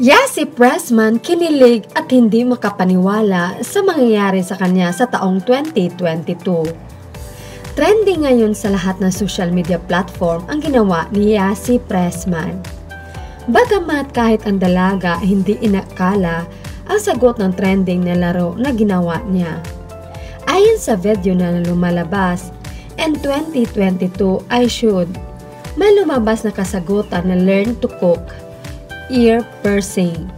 Yasi Pressman kinilig at hindi makapaniwala sa mangyayari sa kanya sa taong 2022. Trending ngayon sa lahat ng social media platform ang ginawa ni Yasi Pressman. Bagamat kahit ang dalaga hindi inakala ang sagot ng trending na laro na ginawa niya. Ayon sa video na lumalabas, in 2022 I should, may lumabas na kasagutan na learn to cook, ear piercing,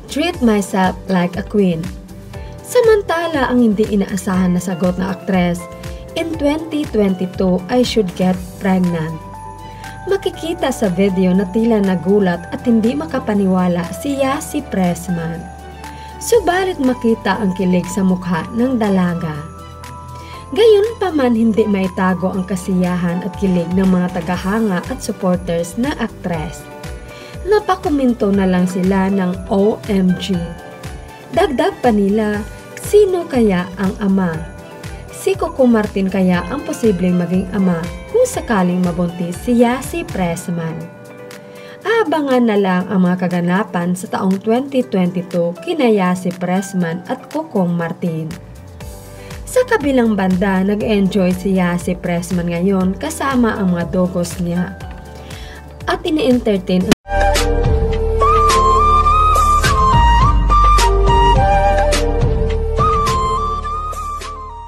treat myself like a queen. Samantala ang hindi inaasahan na sagot na aktres, in 2022 I should get pregnant. Makikita sa video na tila nagulat at hindi makapaniwala si Yasi Pressman. Subalit makita ang kilig sa mukha ng dalaga. Gayunpaman hindi maitago ang kasiyahan at kilig ng mga tagahanga at supporters na aktres. Napakomento na lang sila ng OMG. Dagdag pa nila, sino kaya ang ama? Si Coco Martin kaya ang posibleng maging ama kung sakaling mabuntis si Yasi Pressman. Abangan na lang ang mga kaganapan sa taong 2022 kina Yasi Pressman at Coco Martin. Sa kabilang banda, nag-enjoy si Yasi Pressman ngayon kasama ang mga dogos niya at ini-entertain